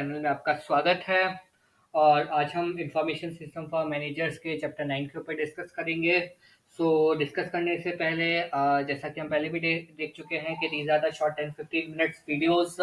Channel में आपका स्वागत है। और आज हम इंफॉर्मेशन सिस्टम फॉर मैनेजर्स के चैप्टर 9 के ऊपर डिस्कस करेंगे। डिस्कस करने से पहले जैसा कि हम पहले भी देख चुके हैं कि these are the short 10-15 minutes videos,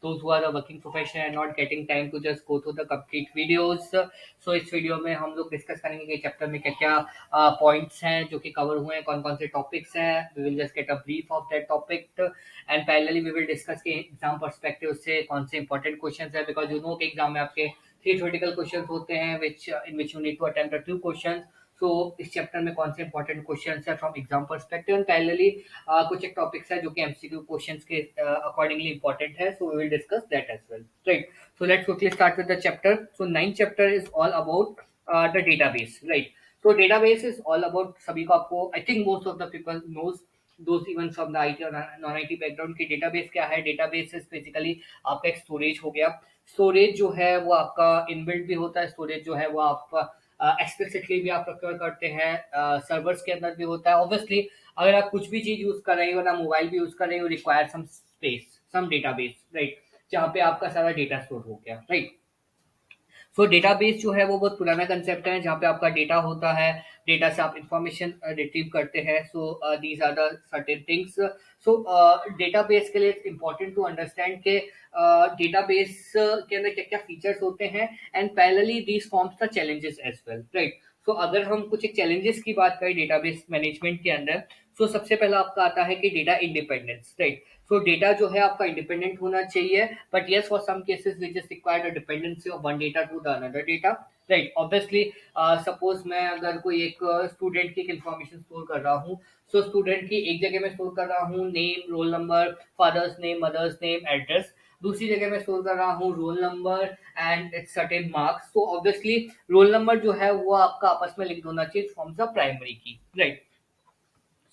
those who are working professional and not getting time to just go through the complete videos. इस वीडियो में हम लोग डिस्कस करेंगे कि चैप्टर में क्या क्या पॉइंट्स हैं जो कि कवर हुए हैं, कौन कौन से टॉपिक्स हैं। We will just get a brief of that topic and parallelly we will discuss के एग्जाम पर्सपेक्टिव से कौन से इंपॉर्टेंट क्वेश्चंस है, बिकॉज यू नो कि एग्जाम में आपके 3 थ्योरेटिकल क्वेश्चंस होते हैं in which you need to attempt 2 questions. इस चैप्टर में कौन से इंपॉर्टेंट क्वेश्चंस है from exam perspective and parallelly कुछ एक टॉपिक्स है जो कि एमसीक्यू क्वेश्चंस के अकॉर्डिंगली इंपॉर्टेंट है। We will discuss that as well, right. Let's quickly start with the chapter. 9th chapter is all about the database, right. Database is all about, सभी को आपको I think most of the people knows दोस्त even from the IT और non IT background की database क्या है। Database is basically आपका एक स्टोरेज हो गया। स्टोरेज जो है वो आपका इनबिल्ट भी होता है, स्टोरेज जो है वो आप एक्सप्लिसिटली भी आप प्रोक्योर करते हैं, सर्वर्स के अंदर भी होता है। ऑब्वियसली अगर आप कुछ भी चीज यूज कर रहे हो ना, मोबाइल भी यूज कर रहे हो, रिक्वायर सम स्पेस, सम डेटाबेस, राइट, जहाँ पे आपका सारा डेटा स्टोर हो गया, राइट। डेटाबेस जो है वो बहुत पुराना कंसेप्ट है जहाँ पे आपका डेटा होता है, डेटा से आप इंफॉर्मेशन रिट्रीव करते हैं। These are the certain things. Database के लिए इट्स इम्पोर्टेंट टू अंडरस्टैंड के डेटाबेस के अंदर क्या क्या फीचर्स होते हैं and parallelly these forms the challenges as well, right. अगर हम कुछ एक चैलेंजेस की बात करें डेटाबेस मैनेजमेंट के अंदर, सबसे पहला आपका आता है कि डेटा इंडिपेंडेंस, राइट। डेटा जो है आपका इंडिपेंडेंट होना चाहिए, but yes for some cases which is required a dependency of one data to the another data, right. Obviously suppose मैं अगर कोई एक स्टूडेंट की एक इन्फॉर्मेशन स्टोर कर रहा हूँ, स्टूडेंट की एक जगह में स्टोर कर रहा हूँ name, roll number, father's name, mother's name, address. दूसरी जगह में स्टोर कर रहा हूँ roll number and its certain marks. Obviously roll number जो है वो आपका आपस में लिंक होना चाहिए from the primary key, right.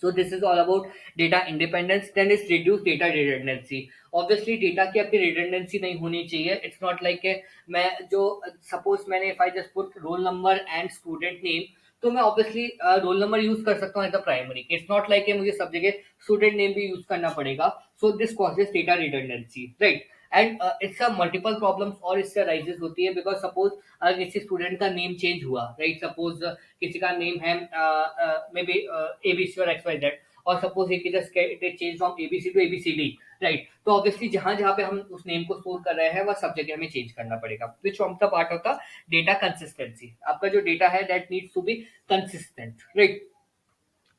This is all about data independence. Then is reduce data redundancy. Obviously data की आपकी redundancy नहीं होनी चाहिए. It's not like मैं जो suppose मैंने if I just put roll number and student name, तो मैं obviously रोल नंबर यूज कर सकता हूँ as a primary. It's not like मुझे सब जगह स्टूडेंट नेम भी यूज करना पड़ेगा। This causes data redundancy, right. And इसका मल्टीपल प्रॉब्लम्स और इससे राइजेस होती है, बिकॉज सपोज अगर किसी स्टूडेंट का नेम चेंज हुआ, राइट, सपोज किसी का नेम है मे बी एबीसी और एक्स वाई जेड, और suppose it is change from ABC to ABCD, right. Obviously जहां जहां पे हम उस नेम को स्टोर कर रहे हैं वह सब जगह हमें चेंज करना पड़ेगा, which from the part of the data consistency. आपका जो डेटा है that needs to be consistent, right.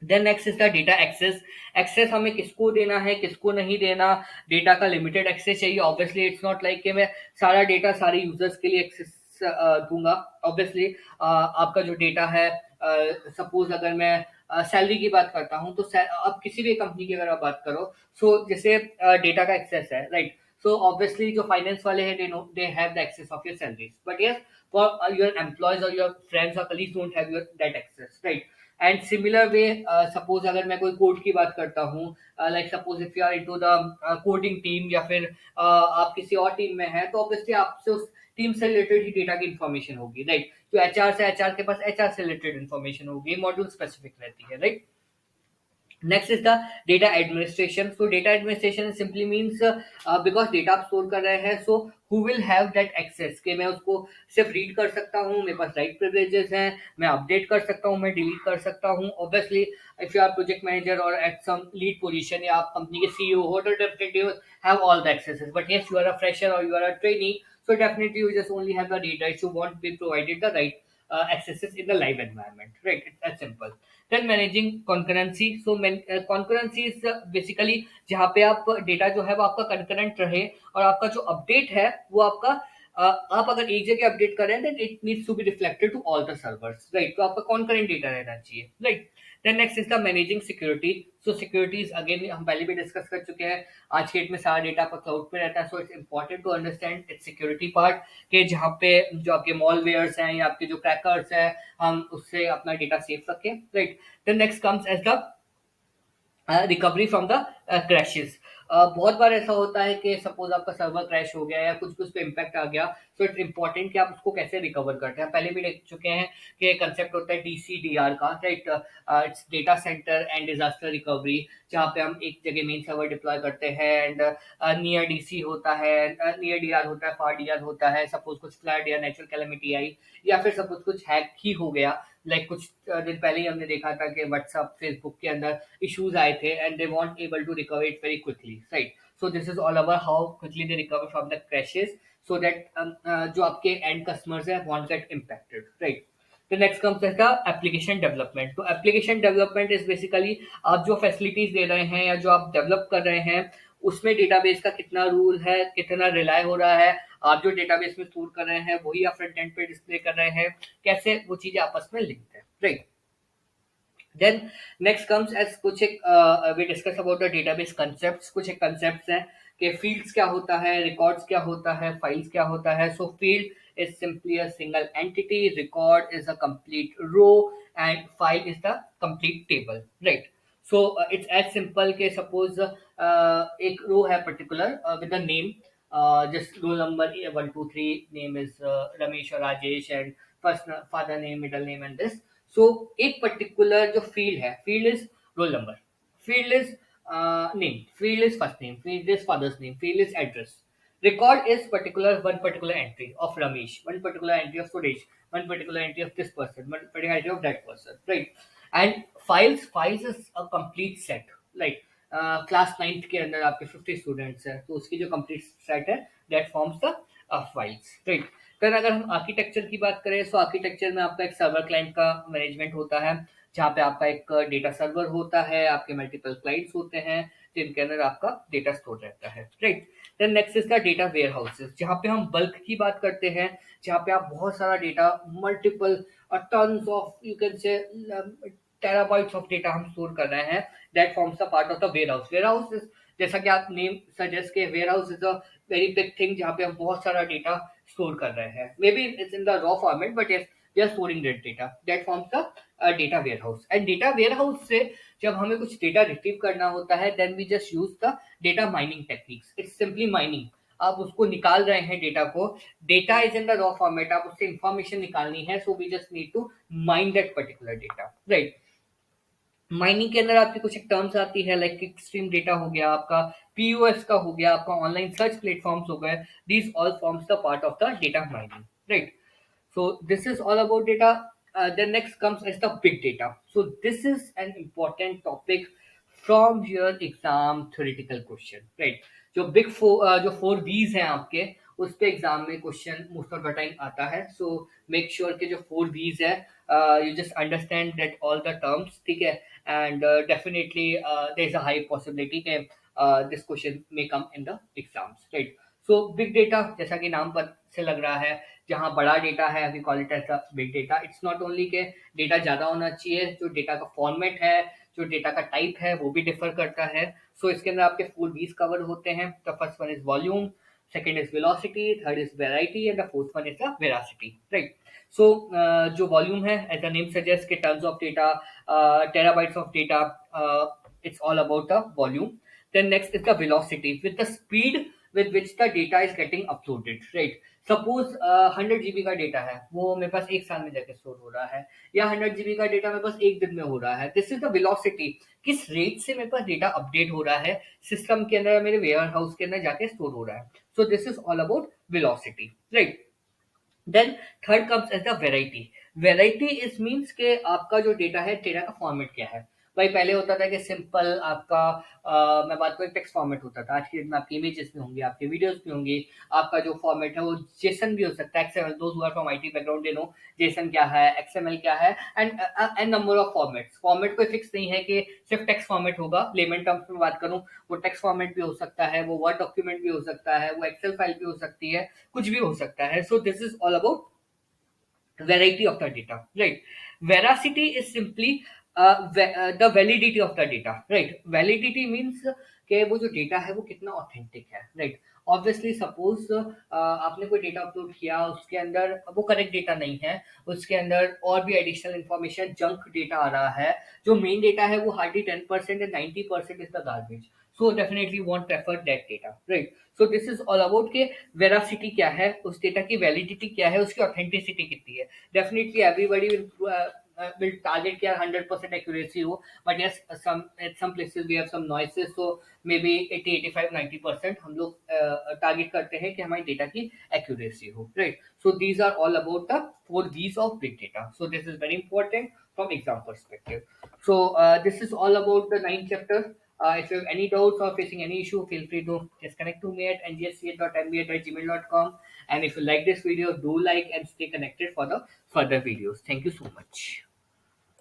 Then next is the data access. Access हमें किसको देना है, किसको नहीं देना। डेटा का लिमिटेड एक्सेस चाहिए। ऑब्वियसली इट्स नॉट लाइक कि मैं सारा डेटा सारे यूजर्स के लिए एक्सेस दूंगा। ऑब्वियसली आपका जो डेटा है, सपोज अगर मैं सैलरी की बात करता हूँ, तो अब किसी भी कंपनी की अगर आप बात करो, जैसे डेटा का एक्सेस है, राइट। ऑब्वियसली जो फाइनेंस वाले हैं they have the access of your salaries, but yes for your employees और योर फ्रेंड्स और colleagues don't have your that access, right. And similar way suppose अगर मैं कोई कोड की बात करता हूँ, like suppose if you are into the coding team, या फिर आप किसी और टीम में हैं, तो ऑब्वियसली आपसे उस टीम से रिलेटेड ही डेटा की इन्फॉर्मेशन होगी, राइट। तो एचआर से एचआर के पास एचआर से रिलेटेड इन्फॉर्मेशन होगी, मॉड्यूल स्पेसिफिक रहती है, right. Next is the data administration. Data administration simply means because data आप स्टोर कर रहे हैं, who will have that access, कि मैं उसको सिर्फ रीड कर सकता हूँ, मेरे पास राइट प्रिविलेजेस हैं, मैं अपडेट कर सकता हूँ, मैं डिलीट कर सकता हूँ। Obviously if you are project manager और एट सम लीड पोजीशन, या आप कंपनी के सीईओ हो, तो definitely have all the accesses, but yes you are a fresher और you are a trainee, so definitely you just only have the data. You won't be provided the right accesses in the live environment, right? It's that simple. Then managing concurrency. Concurrency is basically जहाँ पे आप data जो है वो आपका concurrent रहे, और आपका जो अपडेट है वो आपका आप अगर एक जगह अपडेट कर रहे हैं, then it needs to be reflected to all the servers, right? तो आपका concurrent डेटा रहना चाहिए, right? Then next is the managing security. Security is again हम पहले भी डिस्कस कर चुके हैं। आज के डेट में सारा डेटा आपका क्लाउड पे रहता है, it's important to understand its security part, के जहाँ पे जो आपके मॉलवेयर्स हैं या आपके जो क्रैकर्स हैं, हम उससे अपना डेटा सेफ रखें, right. Then next comes as the recovery from the crashes. बहुत बार ऐसा होता है कि सपोज आपका सर्वर क्रैश हो गया या कुछ कुछ पे इम्पैक्ट आ गया, तो इट्स इंपॉर्टेंट कि आप उसको कैसे रिकवर करते हैं। पहले भी देख चुके हैं कि कंसेप्ट होता है डीसीडीआर का, right? It's data centre and disaster recovery, जहाँ पे हम एक जगह मेन सर्वर डिप्लॉय करते हैं एंड नियर डीसी होता है, नियर डीआर होता है, फार डीआर होता है। सपोज कुछ फ्लड या नेचुरल कैलेमिटी आई या फिर सपोज कुछ हैक ही हो गया, लाइक कुछ दिन पहले ही हमने देखा था कि व्हाट्सएप फेसबुक के अंदर इश्यूज आए थे and they want able to recover it very quickly, right? So this is all about how quickly they recover from the crashes, so that जो आपके एंड कस्टमर्स हैं won't get impacted, right? The next comes is the application development. तो application development is basically आप जो facilities दे रहे हैं या जो आप डेवलप कर रहे हैं उसमें डेटाबेस का कितना रूल है, कितना रिलाय हो रहा है, आप जो डेटाबेस में स्टोर कर रहे हैं वही आप फ्रंट एंड पे डिस्प्ले कर रहे हैं, कैसे वो चीजें आपस में लिंक्ड है, right? Then next comes as कुछ एक we discuss about the database concepts. कुछ एक कंसेप्ट्स हैं कि फील्ड्स क्या होता है, रिकॉर्ड्स क्या होता है, फाइल्स क्या होता है। So field is simply a single entity, record is a complete row and file is the complete table, right? So it's as simple के सपोज एक रो है particular with a name, just roll number 1 2 3, name is Ramesh or Rajesh, and first father name, middle name, and this. So एक particular जो field है, field is roll number, field is name, field is first name, field is father's name, field is address. Record is one particular entry of Ramesh, one particular entry of Suresh, one particular entry of this person, one particular entry of that person, right? And files is a complete set, like class ninth के अंदर आपके 50 students हैं तो उसकी जो complete set है that forms the files, right? फिर अगर हम आर्किटेक्चर की बात करें तो आर्किटेक्चर में आपका एक सर्वर क्लाइंट का मैनेजमेंट होता है, जहाँ पे आपका एक डेटा सर्वर होता है, आपके मल्टीपल क्लाइंट्स होते हैं जिनके अंदर आपका डेटा स्टोर रहता है, right? Then next is the data warehouses, जहाँ पे हम बल्क की बात करते हैं, जहाँ पे आप बहुत सारा data, multiple tons of, you can say terabytes of data हम स्टोर कर रहे हैं, that forms the part of the warehouse. Warehouse is, जैसा कि आप नेम सजेस्ट के, warehouse is a very big thing जहाँ पे हम बहुत सारा डेटा स्टोर कर रहे हैं। Maybe it's in the raw format but yes we are storing that data, that forms the data warehouse. And data warehouse से जब हमें कुछ डेटा रिट्रीव करना होता है then we just use the data mining techniques. It's simply mining, आप उसको निकाल रहे हैं डेटा को, data is in the raw format, आप उससे इंफॉर्मेशन निकालनी है, so we just need to mine that particular data, right? Mining के अंदर आपकी कुछ एक टर्म्स आती है, लाइक स्ट्रीम डेटा हो गया आपका, पीओएस का हो गया आपका, ऑनलाइन सर्च प्लेटफॉर्म्स हो गए, these all forms the part of the data mining, right? So this is all about data. Then next comes as the big data. So this is an important topic from your exam theoretical question, right? जो big four जो 4 V's हैं आपके, उस पे exam में question most of the time आता है। So make sure के जो 4 V's है you just understand that all the terms, ठीक है? And definitely there is a high possibility के this question may come in the exams, right? So big data जैसा कि नाम पर से लग रहा है, जहाँ बड़ा डेटा है, we call it as the big data. It's not only के डेटा ज्यादा होना चाहिए, जो डेटा का फॉर्मेट है, जो डेटा का टाइप है वो भी डिफर करता है। सो इसके अंदर आपके 4 V's कवर होते हैं। The first one is volume, second is velocity, third is variety and the fourth one is the veracity, right? So जो वॉल्यूम है, एज द नेम सजेस्ट के tons of data, terabytes of data, it's all about the volume. Then next is the velocity, with the speed with which the data is getting uploaded, right? Suppose 100 GB का data है, वो मेरे पास एक साल में जाके store हो रहा है, या 100 GB का डेटा मेरे पास एक दिन में हो रहा है। दिस इज द वेलोसिटी, किस रेट से मेरे पास डेटा अपडेट हो रहा है सिस्टम के अंदर, मेरे वेयर हाउस के अंदर जाके स्टोर हो रहा है। So this is all about velocity, right? Then third comes as the variety. Variety is means के आपका जो डेटा है, डेटा का फॉर्मेट क्या है। भाई पहले होता था कि सिंपल आपका मैं बात करूँ टेक्स्ट फॉर्मेट होता था, आज की डेट में आपकी इमेजेस भी होंगी, आपके वीडियोस भी होंगी, आपका जो फॉर्मेट है वो जेसन भी हो सकता है, XML. Those who are from IT background they know JSON क्या है, एक्सएमएल क्या है, and an number of formats. Format कोई फिक्स नहीं है कि सिर्फ टेक्स्ट फॉर्मेट होगा। लेमन टर्म्स में बात करूँ, वो टेक्स्ट फॉर्मेट भी हो सकता है, वो वर्ड डॉक्यूमेंट भी हो सकता है, वो एक्सेल फाइल भी हो सकती है, कुछ भी हो सकता है। So this is all about variety of the data, right? Veracity is simply the validity of the data, right? Validity means कि वो जो डेटा है वो कितना ऑथेंटिक है, राइट? ऑब्वियसली सपोज आपने कोई डेटा अपलोड किया, उसके अंदर वो करेक्ट डेटा नहीं है, उसके अंदर और भी एडिशनल इंफॉर्मेशन, जंक डेटा आ रहा है, जो मेन डेटा है वो hardly 10% and 90% is the garbage. so definitely won't prefer that data, right? So this is all about के veracity क्या है, उस data की validity क्या है, उसकी authenticity कितनी है. Definitely everybody will target क्या 100% accuracy हो, but yes, some at some places we have some noises, so maybe 80 85 90% हम लोग target करते हैं कि हमारी data की accuracy हो, right? So these are all about the 4 V's of big data. So this is very important from exam perspective. So this is all about the ninth chapter. If you have any doubts or facing any issue, feel free to just connect to me at ngsch.mba@gmail.com. And if you like this video, do like and stay connected for the further videos. Thank you so much.